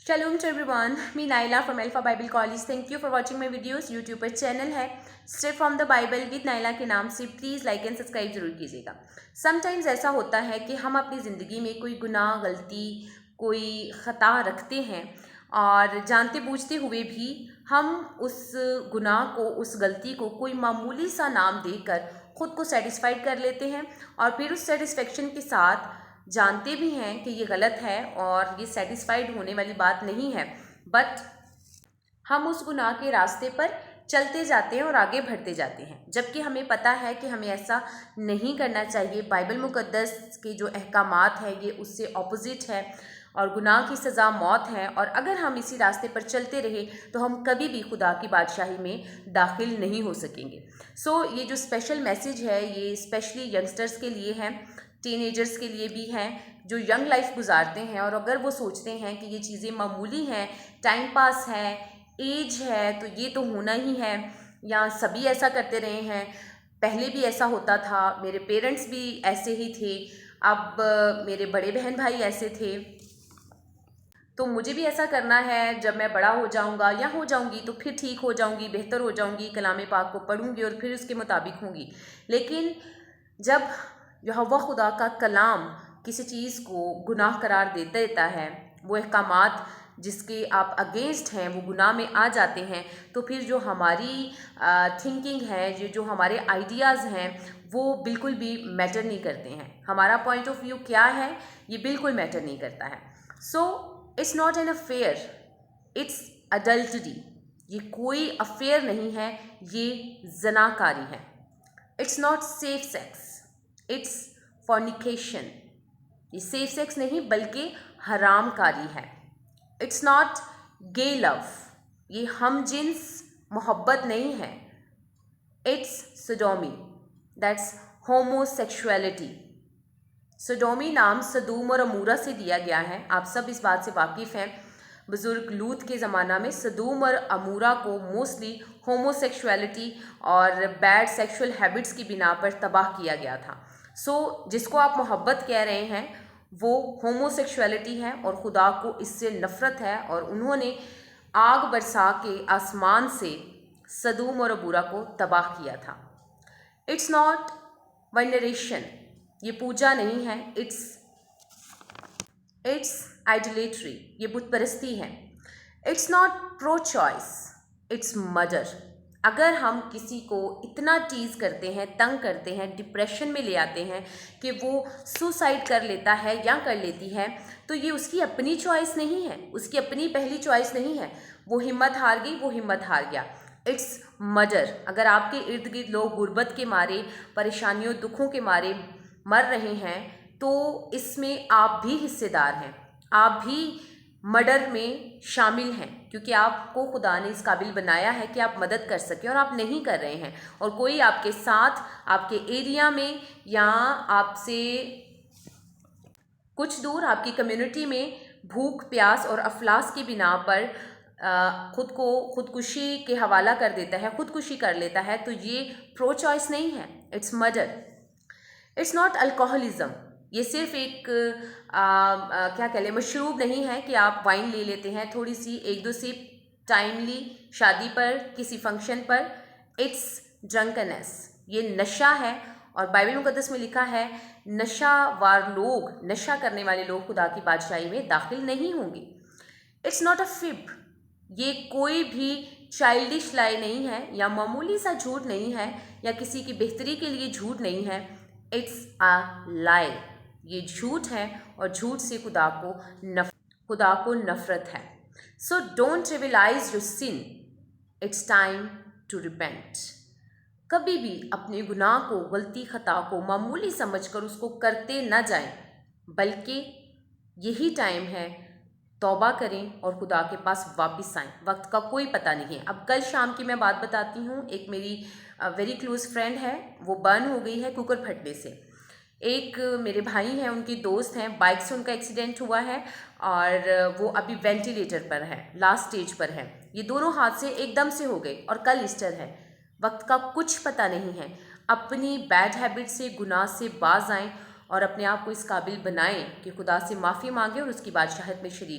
Shalom to everyone. Me Naila from Alpha Bible College. Thank you for watching my videos. YouTube पर channel है Straight from the Bible with Naila के नाम से please like and subscribe जरूर कीजिएगा। Sometimes ऐसा होता है कि हम अपनी ज़िंदगी में कोई गुनाह, गलती, कोई ख़ता रखते हैं और जानते बूझते हुए भी हम उस गुनाह को, उस गलती को कोई मामूली सा नाम देकर ख़ुद को सेटिस्फाइड कर लेते हैं और फिर उस सेटिस्फेक्शन के साथ जानते भी हैं कि ये गलत है और ये सेटिस्फाइड होने वाली बात नहीं है, बट हम उस गुनाह के रास्ते पर चलते जाते हैं और आगे बढ़ते जाते हैं, जबकि हमें पता है कि हमें ऐसा नहीं करना चाहिए। बाइबल मुक़द्दस के जो अहकामात हैं ये उससे ऑपोजिट है और गुनाह की सज़ा मौत है, और अगर हम इसी रास्ते पर चलते रहे तो हम कभी भी खुदा की बादशाही में दाखिल नहीं हो सकेंगे। ये जो स्पेशल मैसेज है ये स्पेशली यंगस्टर्स के लिए है, टीनेजर्स के लिए भी हैं जो यंग लाइफ गुजारते हैं, और अगर वो सोचते हैं कि ये चीज़ें मामूली हैं, टाइम पास है, एज है तो ये तो होना ही है, या सभी ऐसा करते रहे हैं, पहले भी ऐसा होता था, मेरे पेरेंट्स भी ऐसे ही थे, अब मेरे बड़े बहन भाई ऐसे थे तो मुझे भी ऐसा करना है, जब मैं बड़ा हो जाऊंगा या हो जाऊंगी तो फिर ठीक हो जाऊंगी, बेहतर हो जाऊंगी, कलाम पाक को पढ़ूंगी और फिर उसके मुताबिक होंगी। लेकिन जब यहोवा खुदा का कलाम किसी चीज़ को गुनाह करार देता है, वो अहकामात जिसके आप अगेंस्ट हैं वो गुनाह में आ जाते हैं, तो फिर जो हमारी थिंकिंग है, ये जो हमारे आइडियाज़ हैं वो बिल्कुल भी मैटर नहीं करते हैं। हमारा पॉइंट ऑफ व्यू क्या है ये बिल्कुल मैटर नहीं करता है। It's not an affair, it's adultery. ये कोई अफेयर नहीं है, ये जनाकारी है। It's not safe sex, it's fornication. ये सेफ सेक्स नहीं बल्कि हरामकारी है। इट्स नॉट गे लव, ये हम जिन्स मोहब्बत नहीं है। It's sodomy, that's homosexuality. Sodomy नाम सदूम और अमूरा से दिया गया है। आप सब इस बात से वाकिफ़ हैं, बुज़ुर्ग लूत के ज़माना में सदूम और अमूरा को मोस्टली होमोसेक्सुअलिटी और बैड सेक्सुअल हैबिट्स की बिना पर तबाह किया गया था। जिसको आप मोहब्बत कह रहे हैं वो होमोसेक्सुअलिटी है और खुदा को इससे नफ़रत है, और उन्होंने आग बरसा के आसमान से सदूम और अमूरा को तबाह किया था। इट्स नॉट वेनरेशन, ये पूजा नहीं है। इट्स आइडोलेट्री, ये बुत परस्ती है। It's not pro choice, it's murder. अगर हम किसी को इतना टीज़ करते हैं, तंग करते हैं, डिप्रेशन में ले आते हैं कि वो सुसाइड कर लेता है या कर लेती है, तो ये उसकी अपनी चॉइस नहीं है, उसकी अपनी पहली चॉइस नहीं है। वो हिम्मत हार गई, वो हिम्मत हार गया। It's murder. अगर आपके इर्द गिर्द लोग गुर्बत के मारे, परेशानियों, दुखों के मारे मर रहे हैं तो इसमें आप भी हिस्सेदार हैं, आप भी मर्डर में शामिल हैं, क्योंकि आपको खुदा ने इस काबिल बनाया है कि आप मदद कर सकें और आप नहीं कर रहे हैं, और कोई आपके साथ, आपके एरिया में या आपसे कुछ दूर आपकी कम्युनिटी में भूख, प्यास और अफलास की बिना पर खुद को खुदकुशी के हवाला कर देता है, खुदकुशी कर लेता है, तो ये प्रो चॉइस नहीं है, it's murder. It's not alcoholism, ये सिर्फ एक क्या कह लें, मशरूब नहीं है कि आप वाइन ले लेते हैं थोड़ी सी, एक दो सिप टाइमली शादी पर, किसी फंक्शन पर। इट्स ड्रंकनेस, ये नशा है, और बाइबल मुक़द्दस में लिखा है नशावार लोग, नशा करने वाले लोग खुदा की बादशाही में दाखिल नहीं होंगे। इट्स नॉट अ फिब, ये कोई भी चाइल्डिश लाई नहीं है या मामूली सा झूठ नहीं है या किसी की बेहतरी के लिए झूठ नहीं है। इट्स अ लाई, ये झूठ है, और झूठ से खुदा को नफरत है। Don't trivialise your sin, it's time to repent. कभी भी अपने गुनाह को, गलती, खता को मामूली समझकर उसको करते न जाएं, बल्कि यही टाइम है तौबा करें और खुदा के पास वापस आएं। वक्त का कोई पता नहीं है। अब कल शाम की मैं बात बताती हूँ। एक मेरी वेरी क्लोज फ्रेंड है, वो बर्न हो गई है कुकर फटने से। एक मेरे भाई हैं, उनके दोस्त हैं, बाइक से उनका एक्सीडेंट हुआ है और वो अभी वेंटिलेटर पर है, लास्ट स्टेज पर है। ये दोनों हादसे एकदम से हो गए और कल ईस्टर है। वक्त का कुछ पता नहीं है। अपनी बैड हैबिट से, गुनाह से बाज आएं और अपने आप को इस काबिल बनाएं कि खुदा से माफ़ी मांगें और उसकी बादशाहत में शरीक